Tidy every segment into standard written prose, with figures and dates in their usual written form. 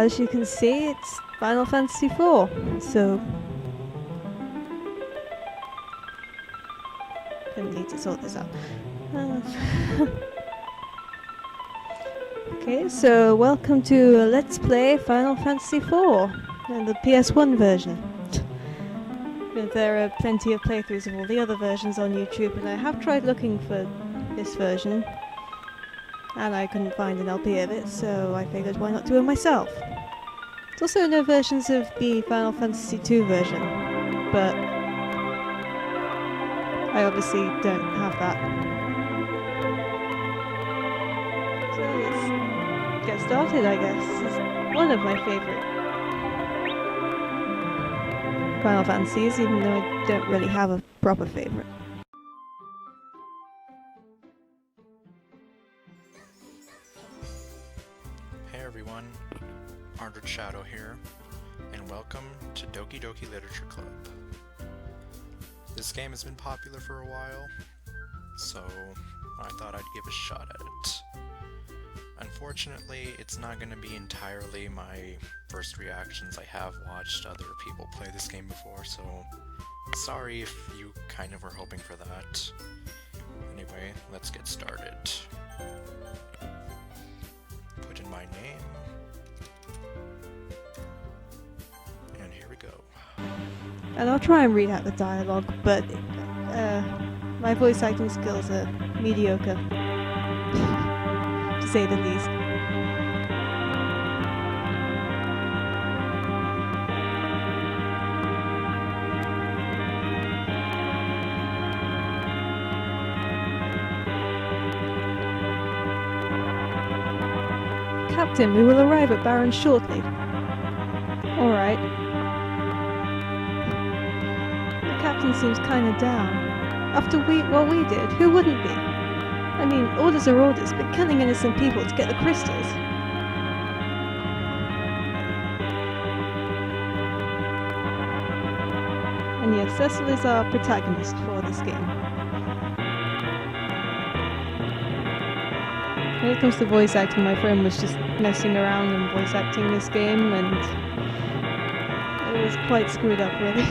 as you can see, it's Final Fantasy IV, so gonna need to sort this out. Okay, so welcome to Let's Play Final Fantasy IV, and the PS1 version. There are plenty of playthroughs of all the other versions on YouTube, and I have tried looking for this version, and I couldn't find an LP of it, so I figured why not do it myself. There's also no versions of the Final Fantasy II version, but I obviously don't have that. So let's get started, I guess. This is one of my favourite Final Fantasies, even though I don't really have a proper favourite. Hey everyone, ArdrethShadow here, and welcome to Doki Doki Literature Club. This game has been popular for a while, so I thought I'd give a shot at it. Unfortunately, it's not going to be entirely my first reactions. I have watched other people play this game before, so sorry if you kind of were hoping for that. Anyway, let's get started. Put in my name, and here we go. And I'll try and read out the dialogue, but my voice acting skills are mediocre, to say the least. Captain, we will arrive at Baron shortly. Alright. The captain seems kinda down. After what we did, who wouldn't be? I mean, orders are orders, but killing innocent people to get the crystals. And yes, Cecil is our protagonist for this game. When it comes to voice acting, my friend was just messing around and voice acting this game, and it was quite screwed up, really.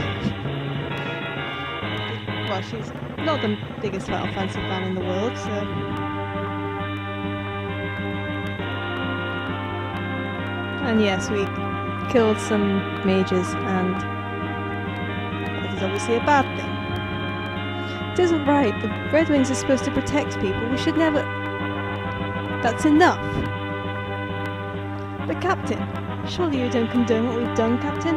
Well, she's not the biggest Final Fantasy fan in the world, so... And yes, we killed some mages, and that is obviously a bad thing. It isn't right. The Red Wings are supposed to protect people. We should never... That's enough! But Captain, surely you don't condone what we've done, Captain?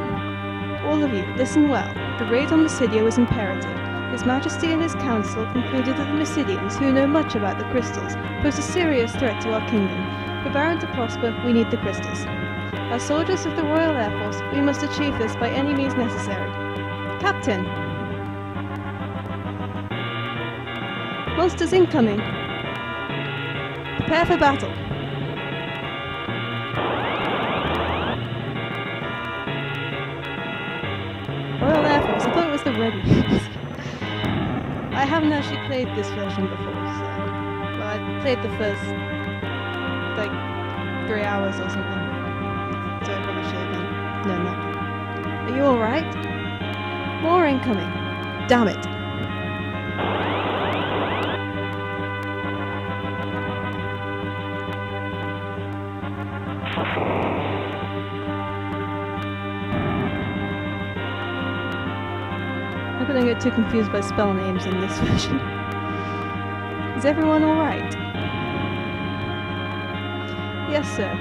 All of you, listen well. The raid on Mysidia was imperative. His Majesty and his council concluded that the Mysidians, who know much about the crystals, pose a serious threat to our kingdom. For Baron to prosper, we need the crystals. As soldiers of the Royal Air Force, we must achieve this by any means necessary. Captain! Monsters incoming! Prepare for battle! Royal Air Force, I thought it was the Red Wings. I haven't actually played this version before, so... Well, I played the first, like, 3 hours or something. So I probably should have been... No, not. Are you alright? More incoming. Damn it. I don't get too confused by spell names in this version. Is everyone alright? Yes, sir.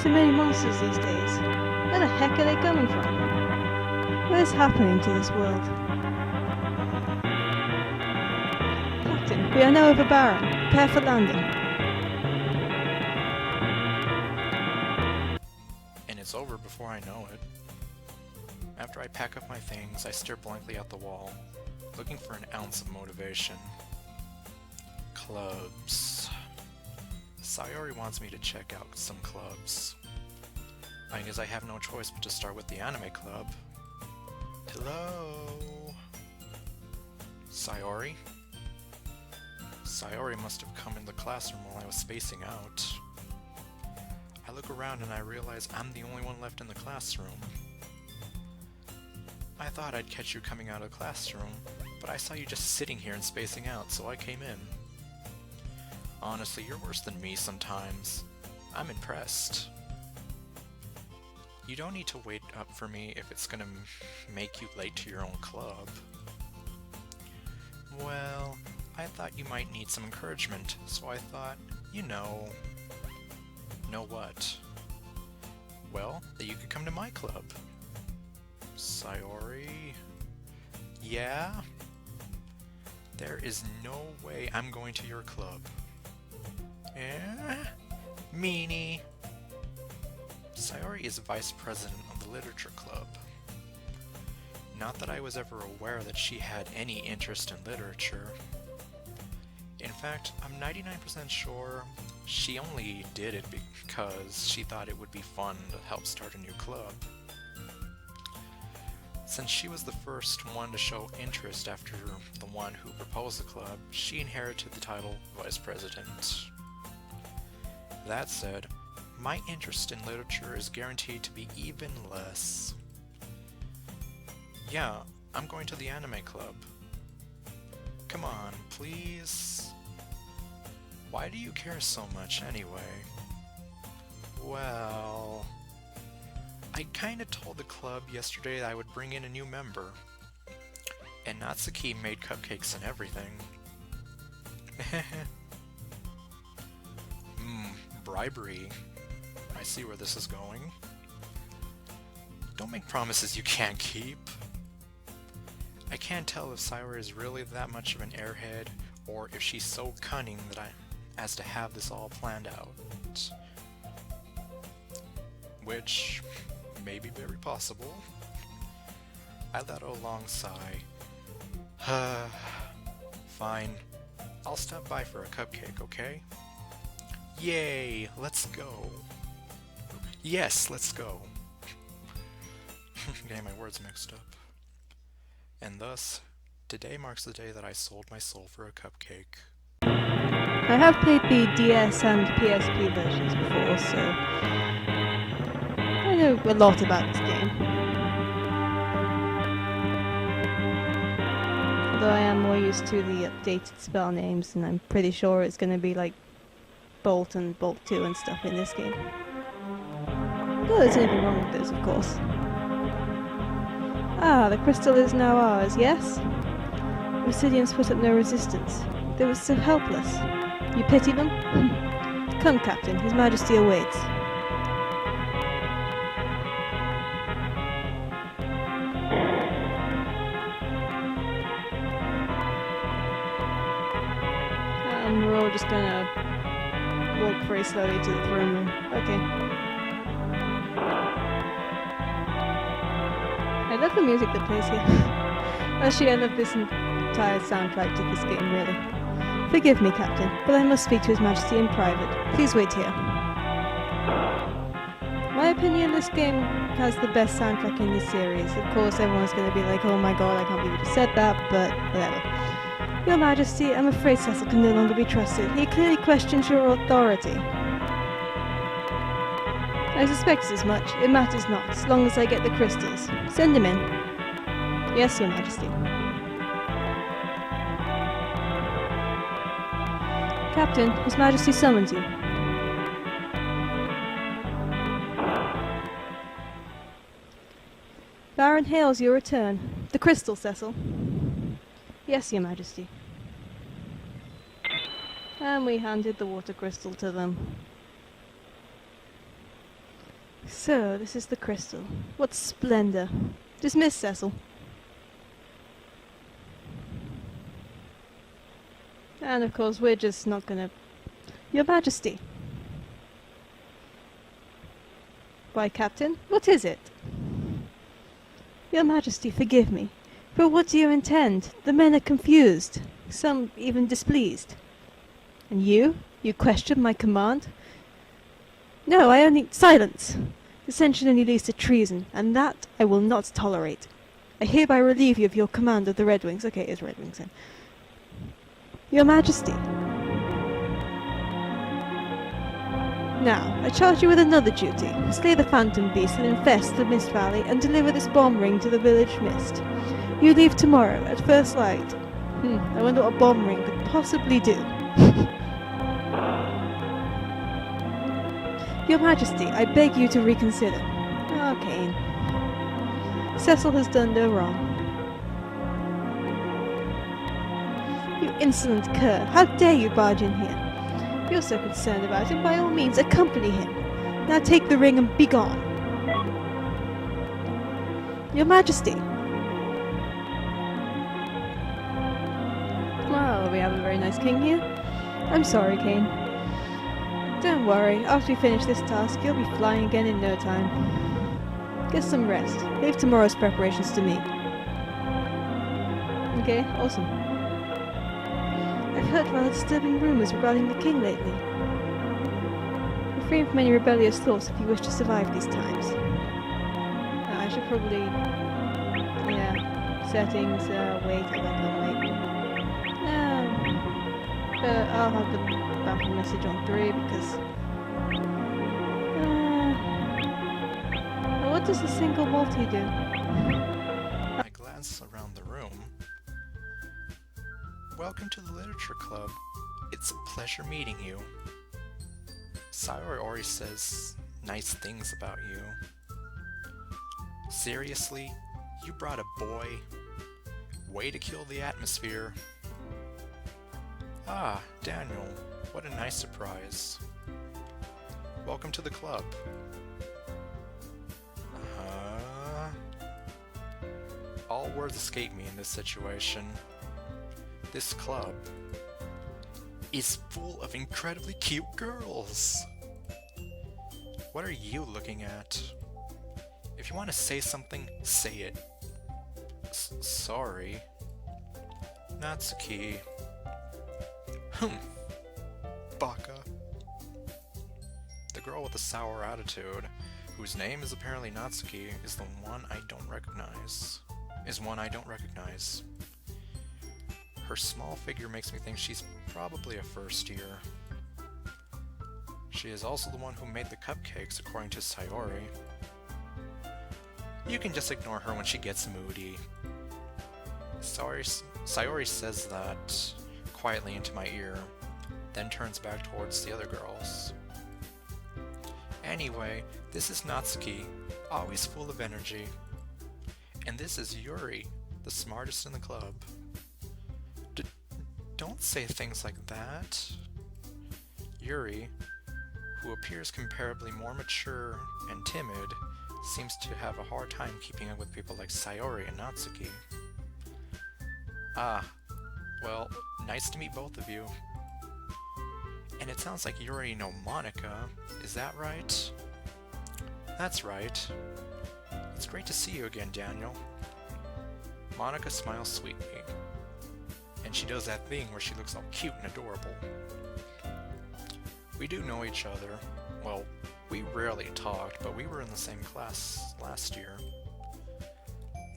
So many monsters these days. Where the heck are they coming from? What is happening to this world? Captain, we are now over Baron. Prepare for landing. And it's over before I know it. After I pack up my things, I stare blankly at the wall, looking for an ounce of motivation. Clubs. Sayori wants me to check out some clubs. I guess I have no choice but to start with the anime club. Hello? Sayori? Sayori must have come in the classroom while I was spacing out. I look around and I realize I'm the only one left in the classroom. I thought I'd catch you coming out of the classroom, but I saw you just sitting here and spacing out, so I came in. Honestly, you're worse than me sometimes. I'm impressed. You don't need to wait up for me if it's gonna make you late to your own club. Well, I thought you might need some encouragement, so I thought, you know... Know what? Well, that you could come to my club. Sayori? Yeah? There is no way I'm going to your club. Eh? Meanie. Sayori is vice president of the literature club. Not that I was ever aware that she had any interest in literature. In fact, I'm 99% sure she only did it because she thought it would be fun to help start a new club. Since she was the first one to show interest after the one who proposed the club, she inherited the title Vice President. That said, my interest in literature is guaranteed to be even less. Yeah, I'm going to the anime club. Come on, please. Why do you care so much anyway? Well... I kinda told the club yesterday that I would bring in a new member. And Natsuki made cupcakes and everything. Bribery. I see where this is going. Don't make promises you can't keep. I can't tell if Sayori is really that much of an airhead, or if she's so cunning that as to have this all planned out. Which may be very possible. I let out a long sigh. Fine. I'll stop by for a cupcake, okay? Yay! Let's go! Yes, let's go! Getting my words mixed up. And thus, today marks the day that I sold my soul for a cupcake. I have played the DS and PSP versions before, so I know a lot about this game. Although I am more used to the updated spell names, and I'm pretty sure it's going to be like Bolt and Bolt 2 and stuff in this game. Though there's nothing wrong with those, of course. Ah, the crystal is now ours, yes? Obsidians put up no resistance. They were so helpless. You pity them? Come, Captain, His Majesty awaits. And we're all just gonna walk very slowly to the throne room. Okay. I love the music that plays here. Actually, I love this entire soundtrack to this game, really. Forgive me, Captain, but I must speak to His Majesty in private. Please wait here. My opinion, this game has the best soundtrack in this series. Of course, everyone's going to be like, oh my god, I can't believe you just said that, but whatever. Your Majesty, I'm afraid Cecil can no longer be trusted. He clearly questions your authority. I suspected as much. It matters not, as long as I get the crystals. Send him in. Yes, Your Majesty. Captain, His Majesty summons you. Baron hails your return. The crystal, Cecil. Yes, Your Majesty. And we handed the water crystal to them. So, this is the crystal. What splendor. Dismiss, Cecil. And of course, we're just not gonna... Your Majesty. Why, Captain? What is it? Your Majesty, forgive me. But what do you intend? The men are confused. Some even displeased. And you? You question my command? No, I only... Silence! Dissension only leads to treason, and that I will not tolerate. I hereby relieve you of your command of the Red Wings. Okay, it's Red Wings then. Your Majesty. Now, I charge you with another duty. Slay the phantom beast that infests the Mist Valley and deliver this bomb ring to the village Mist. You leave tomorrow, at first light. I wonder what a bomb ring could possibly do. Your Majesty, I beg you to reconsider. Ah, Cain. Cecil has done no wrong. You insolent cur! How dare you barge in here? You're so concerned about him, by all means accompany him. Now take the ring and be gone. Your Majesty! Well, we have a very nice king here. I'm sorry, Cain. Don't worry, after we finish this task, you'll be flying again in no time. Get some rest. Leave tomorrow's preparations to me. Okay, awesome. I've heard rather disturbing rumours regarding the king lately. Refrain from any rebellious thoughts if you wish to survive these times. I should probably... yeah, settings, wait, I I'll have the battle message on 3 because... what does the single multi do? I glance around the room. Welcome to the Literature Club. It's a pleasure meeting you. Sayori says nice things about you. Seriously? You brought a boy? Way to kill the atmosphere. Ah, Daniel. What a nice surprise. Welcome to the club. All words escape me in this situation. This club is full of incredibly cute girls. What are you looking at? If you want to say something, say it. Sorry. Natsuki. Baka. The girl with the sour attitude, whose name is apparently Natsuki, is one I don't recognize. Her small figure makes me think she's probably a first year. She is also the one who made the cupcakes, according to Sayori. You can just ignore her when she gets moody. Sayori says that quietly into my ear, then turns back towards the other girls. Anyway, this is Natsuki, always full of energy. And this is Yuri, the smartest in the club. Don't say things like that. Yuri, who appears comparably more mature and timid, seems to have a hard time keeping up with people like Sayori and Natsuki. Ah, well, nice to meet both of you. And it sounds like you already know Monica, is that right? That's right. It's great to see you again, Daniel. Monica smiles sweetly, and she does that thing where she looks all cute and adorable. We do know each other. Well, we rarely talked, but we were in the same class last year.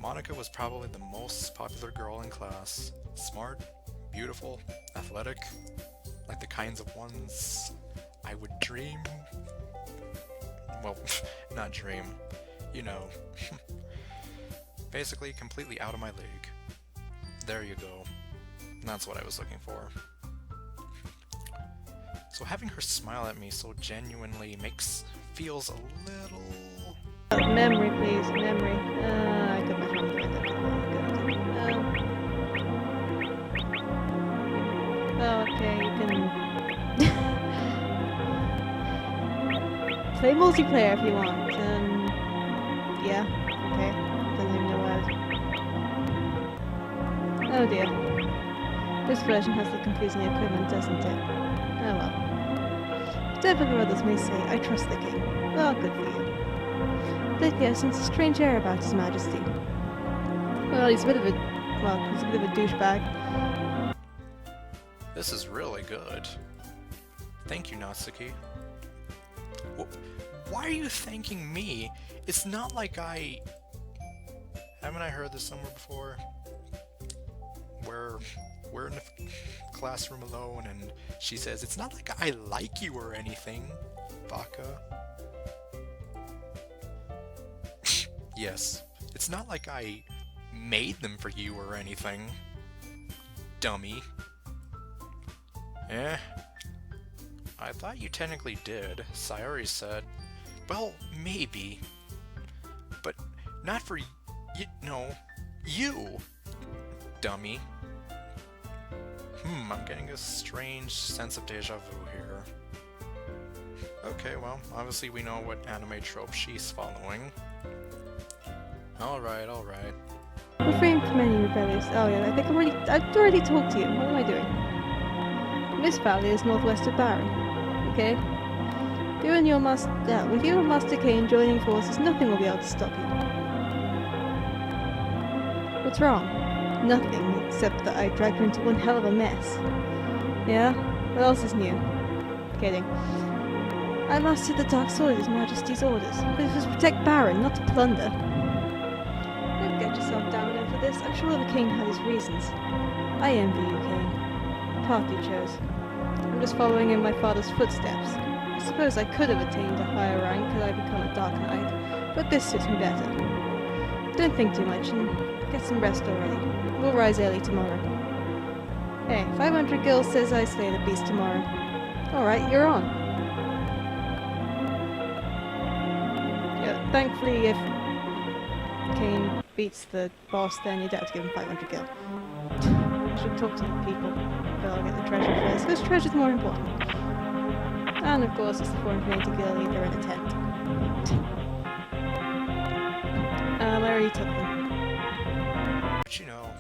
Monica was probably the most popular girl in class. Smart, beautiful, athletic, like the kinds of ones I would dream. Well, not dream. You know. Basically, completely out of my league. There you go. That's what I was looking for. So having her smile at me so genuinely feels a little... Memory, please. Memory. I got my phone right there. Okay, you can... play multiplayer if you want, yeah, okay. Doesn't even know what. Oh dear. This version has the confusing equipment, doesn't it? Oh well. Whatever others may say, I trust the king. Well, good for you. Lately I sense a strange air about his majesty. Well, he's a bit of a douchebag. This is really good. Thank you, Natsuki. Why are you thanking me? It's not like I... Haven't I heard this somewhere before? Where we're in the classroom alone and she says, it's not like I like you or anything. Baka? Yes, it's not like I made them for you or anything. Dummy. I thought you technically did. Sayori said. Well, maybe. But not for you! Dummy. I'm getting a strange sense of deja vu here. Okay, well, obviously we know what anime trope she's following. Alright. Refrain from any rebellious. Oh yeah, I think I've already talked to you. What am I doing? This valley is northwest of Barren. Okay? With you and Master Kane joining forces, nothing will be able to stop you. What's wrong? Nothing, except that I dragged her into one hell of a mess. Yeah? What else is new? Kidding. I mastered the Dark Sword at His Majesty's orders, but it was to protect Barren, not to plunder. Don't get yourself down over this. I'm sure the king had his reasons. I envy you, Kane. The path you chose. I'm just following in my father's footsteps. I suppose I could have attained a higher rank had I become a Dark Knight, but this suits me better. Don't think too much and get some rest already. We'll rise early tomorrow. Hey, 500 gil says I slay the beast tomorrow. Alright, you're on. Yeah, thankfully if Kane beats the boss, then you don't have to give him 500 gil. I should talk to the people, but I'll get the treasure first, because treasure's more important. And of course it's the 480 gil either in a tent. I already took them. But you know,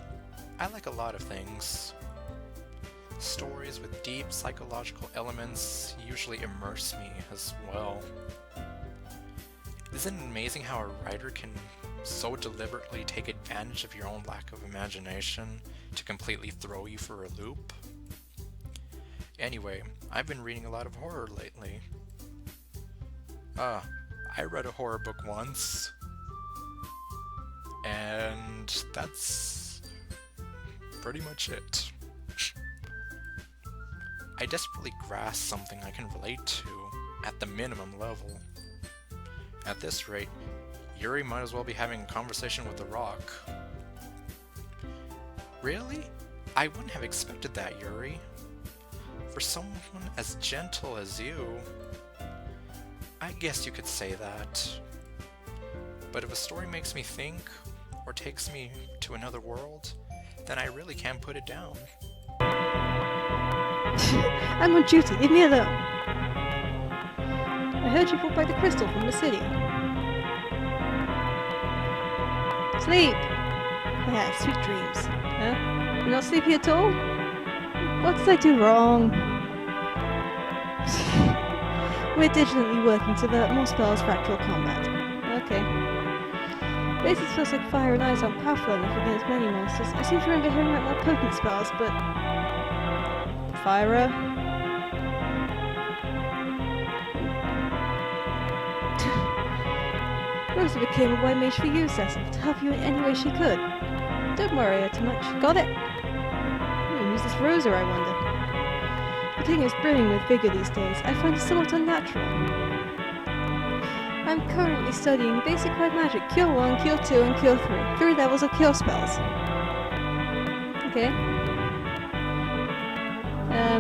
I like a lot of things. Stories with deep psychological elements usually immerse me as well. Isn't it amazing how a writer can so deliberately take advantage of your own lack of imagination to completely throw you for a loop? Anyway, I've been reading a lot of horror lately. I read a horror book once. And that's pretty much it. I desperately grasp something I can relate to at the minimum level. At this rate, Yuri might as well be having a conversation with the rock. Really? I wouldn't have expected that, Yuri. For someone as gentle as you, I guess you could say that. But if a story makes me think, or takes me to another world, then I really can't put it down. I'm on duty, leave me alone. I heard you brought back the crystal from the city. Sleep! Yeah, sweet dreams. Huh? You're not sleepy at all? What did I do wrong? We're diligently working to develop more spells for actual combat. Okay. Basic spells like fire and ice aren't powerful enough against many monsters. I seem to remember hearing about more potent spells, but... Fire? Rosa became a white mage for you, Cecil, to help you in any way she could. Don't worry her too much. Got it? Who's this Rosa, I wonder? The king is brimming with vigor these days. I find it somewhat unnatural. I'm currently studying basic white magic, Cure 1, Cure 2, and Cure 3. 3 levels of cure spells. Okay.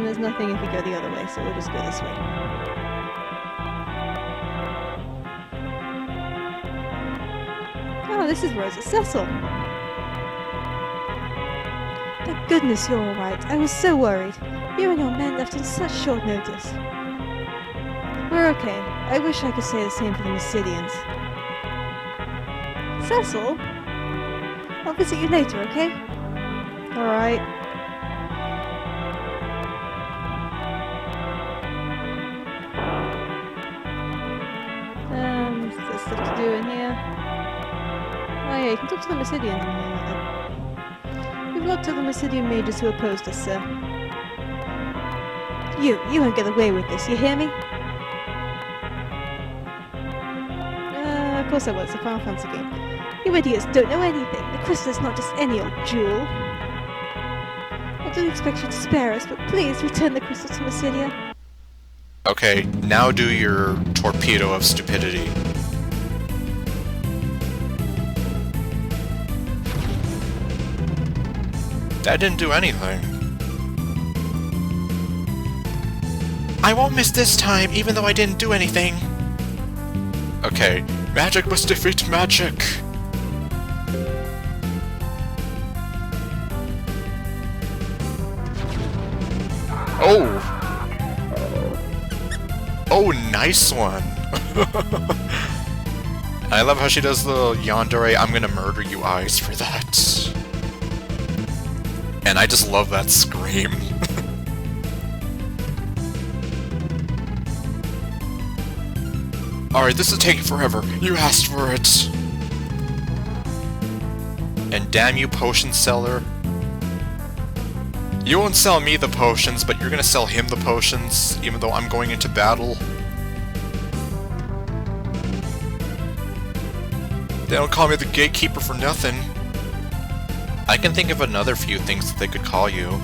There's nothing if we go the other way, so we'll just go this way. Oh, this is Rosa Cecil. Thank goodness you're alright. I was so worried. You and your men left on such short notice. We're okay. I wish I could say the same for the Mysidians. Cecil? I'll visit you later, okay? Alright. There's stuff to do in here. Oh yeah, you can talk to the Mysidians in here. We've not to the Mysidian mages who opposed us, sir. You won't get away with this, you hear me? Of course I won't, it's a Final Fantasy game. You idiots don't know anything. The crystal is not just any old jewel. I don't expect you to spare us, but please return the crystal to Mysidia. Okay, now do your torpedo of stupidity. That didn't do anything. I won't miss this time, even though I didn't do anything. Okay, magic must defeat magic. Oh! Oh, nice one! I love how she does the yandere, I'm gonna murder you eyes for that. And I just love that scream. Alright, this is taking forever. You asked for it. And damn you, potion seller. You won't sell me the potions, but you're gonna sell him the potions, even though I'm going into battle. They don't call me the gatekeeper for nothing. I can think of another few things that they could call you.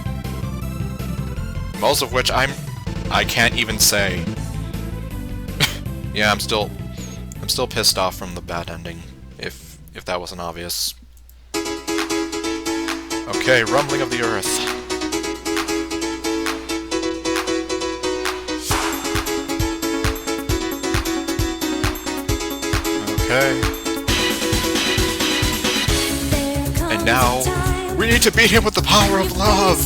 Most of which I can't even say. Yeah, I'm still pissed off from the bad ending, if that wasn't obvious. Okay, rumbling of the earth. Okay. And now, we need to beat him with the power of love!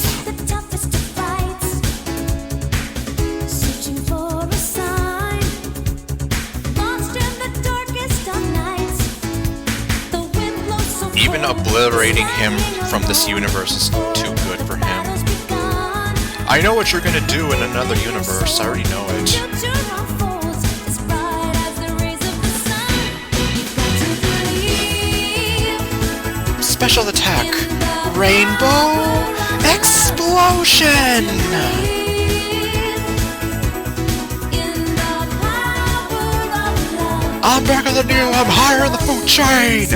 Even obliterating him from this universe is too good for him. I know what you're gonna do in another universe, I already know it. Special attack! Rainbow Explosion! I'm bigger than you, I'm higher in the food chain!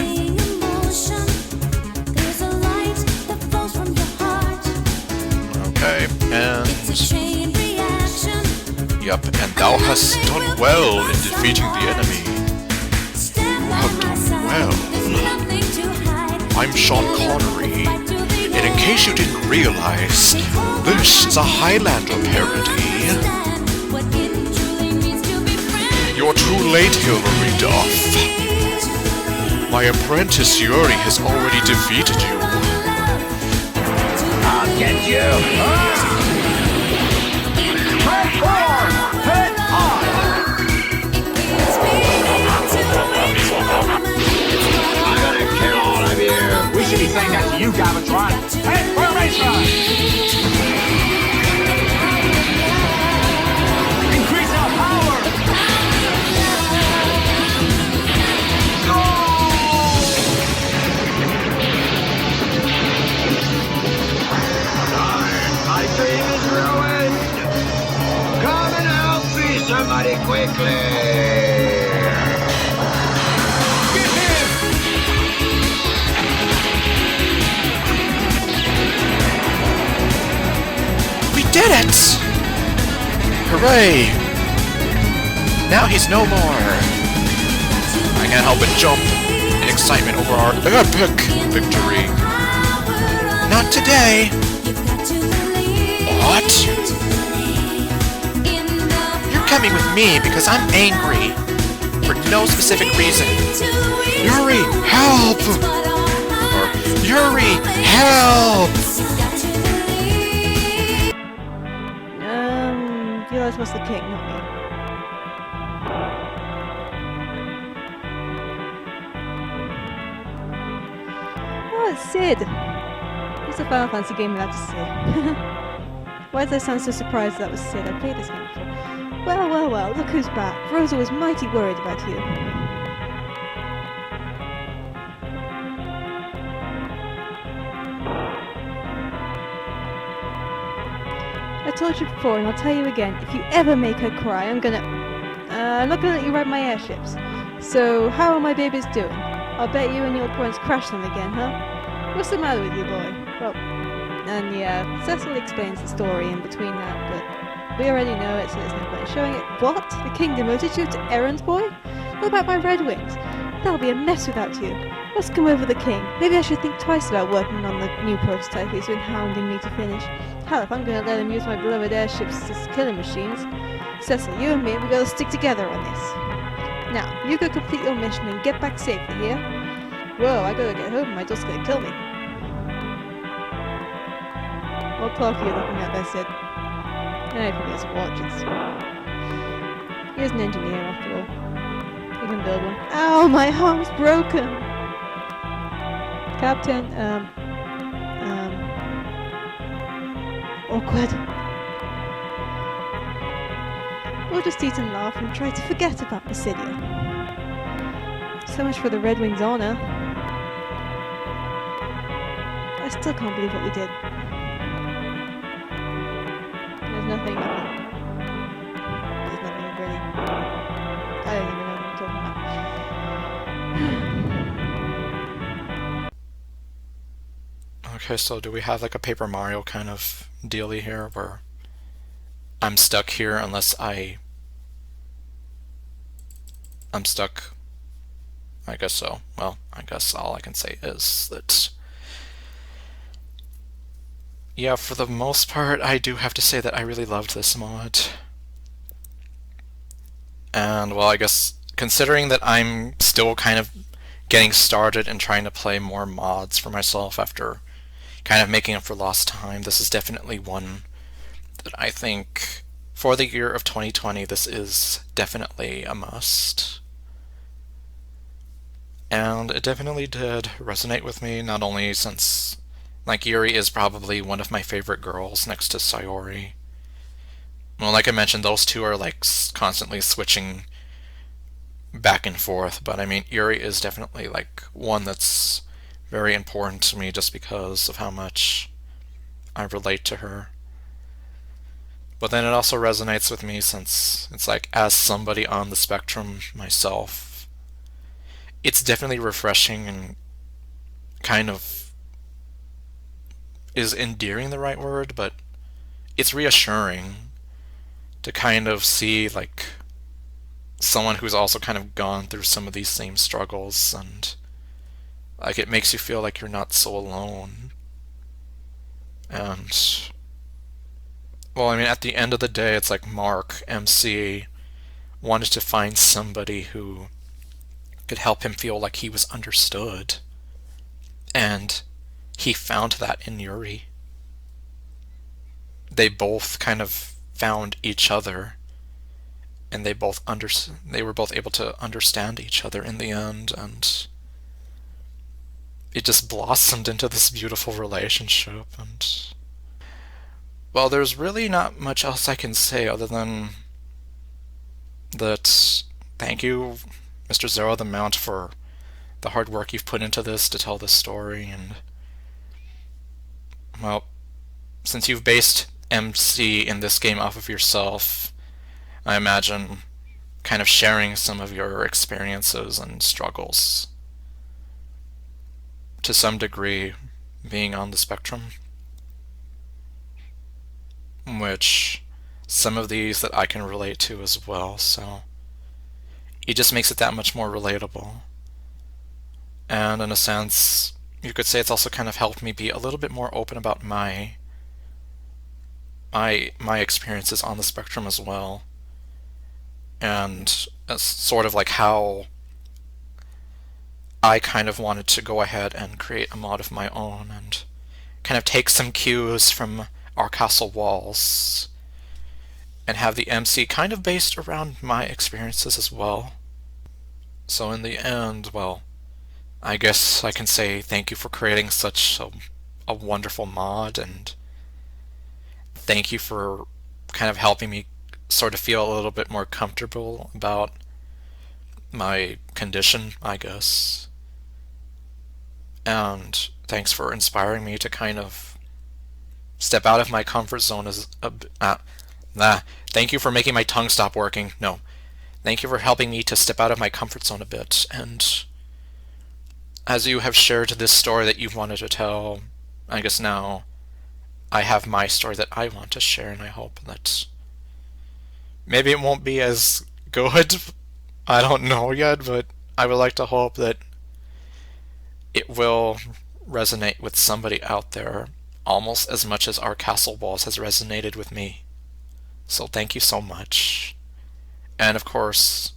Okay, and... Yup, and thou hast done well in defeating the enemy. You have done well. I'm Sean Connery, and in case you didn't realize, this is a Highlander parody. You're too late, Hilary Duff. My apprentice Yuri has already defeated you. I'll get you! Transform! Head on! I'm gonna kill all of you! We should be saying that to you, Galvatron! Head formation! Increase our power! Go! My dream is ruined! Come and help me, somebody, quickly! Get him! We did it! Hooray! Now he's no more! I can't help but jump in excitement over our epic victory. Not today! What? You're coming with me because I'm angry. For no specific reason. Yuri, help! Or, Yuri, help! You guys must the king, not me. Oh, it's Sid! What's a Final Fantasy game without a Sid? Why does I sound so surprised that was Sid? I played this game before. Well, well, well, look who's back. Rosa was mighty worried about you. I told you before, and I'll tell you again, if you ever make her cry, I'm not gonna let you ride my airships. So, how are my babies doing? I'll bet you and your parents crashed them again, huh? What's the matter with you, boy? Well, and yeah, Cecil explains the story in between that, but We already know it, so there's no point in showing it. What? The king demoted you to errand boy? What about my red wings? That'll be a mess without you. Let's come over the king. Maybe I should think twice about working on the new prototype he's been hounding me to finish. Hell, if I'm going to let him use my beloved airships as killing machines. Cecil, you and me, we gotta stick together on this. Now, you go complete your mission and get back safely here. Whoa, I gotta get home, my dog's gonna kill me. What clock are you looking at there, Sid? No, he probably has a watch. He is an engineer, after all. He can build one. Ow, my arm's broken! Captain, awkward. We'll just eat and laugh and try to forget about Basidia. So much for the Red Wings' honor. I still can't believe what we did. There's nothing really. I don't even know what I'm talking about. Okay, so do we have like a Paper Mario kind of dealy here where I'm stuck here unless I'm stuck? I guess so. Well, I guess all I can say is that, yeah, for the most part, I do have to say that I really loved this mod. And, well, I guess considering that I'm still kind of getting started and trying to play more mods for myself after kind of making up for lost time, this is definitely one that I think for the year of 2020, this is definitely a must. And it definitely did resonate with me, not only since, like, Yuri is probably one of my favorite girls next to Sayori. Well, like I mentioned, those two are, like, constantly switching back and forth, but I mean, Yuri is definitely, like, one that's very important to me just because of how much I relate to her. But then it also resonates with me since it's like, as somebody on the spectrum myself, it's definitely refreshing and kind of, is endearing the right word, but it's reassuring to kind of see like someone who's also kind of gone through some of these same struggles, and like it makes you feel like you're not so alone. And well, I mean, at the end of the day, it's like Mark, MC, wanted to find somebody who could help him feel like he was understood. And he found that in Yuri. They both kind of found each other, and they were both able to understand each other in the end, and it just blossomed into this beautiful relationship. And well, there's really not much else I can say other than that thank you, Mr. Zero the Mount, for the hard work you've put into this to tell this story. And well, since you've based MC in this game off of yourself, I imagine kind of sharing some of your experiences and struggles to some degree, being on the spectrum, which some of these that I can relate to as well, so it just makes it that much more relatable. And in a sense, you could say it's also kind of helped me be a little bit more open about my experiences on the spectrum as well, and sort of like how I kind of wanted to go ahead and create a mod of my own and kind of take some cues from our castle walls and have the MC kind of based around my experiences as well. So in the end, well, I guess I can say thank you for creating such a wonderful mod, and thank you for kind of helping me sort of feel a little bit more comfortable about my condition, I guess. And thanks for inspiring me to kind of step out of my comfort zone thank you for making my tongue stop working. No. Thank you for helping me to step out of my comfort zone a bit, and as you have shared this story that you wanted to tell, I guess now I have my story that I want to share, and I hope that Maybe it won't be as good. I don't know yet, but I would like to hope that it will resonate with somebody out there almost as much as our castle walls has resonated with me. So thank you so much. And of course,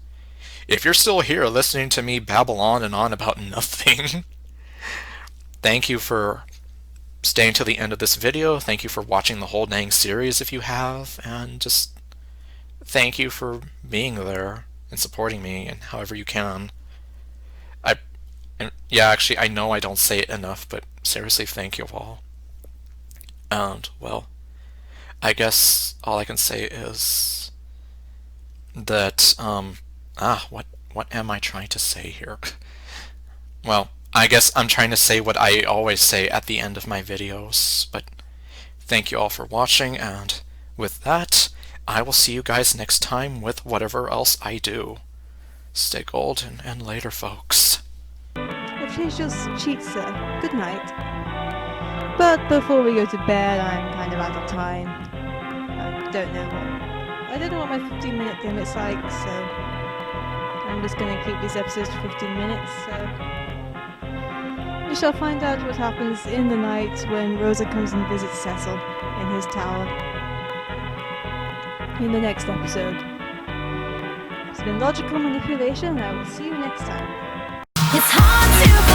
if you're still here listening to me babble on and on about nothing, thank you for staying to the end of this video. Thank you for watching the whole dang series if you have, and just thank you for being there and supporting me in however you can. Yeah, actually, I know I don't say it enough, but seriously, thank you all. And, well, I guess all I can say is that, what am I trying to say here? Well, I guess I'm trying to say what I always say at the end of my videos, but thank you all for watching, and with that, I will see you guys next time with whatever else I do. Stay golden, and later, folks. I've changed your sheets, sir. Good night. But before we go to bed, I'm kind of out of time. I don't know what my 15-minute limit's like, so I'm just gonna keep these episodes to 15 minutes, so we shall find out what happens in the night when Rosa comes and visits Cecil in his tower in the next episode. It's been Logical Manipulation, and I will see you next time. It's hard to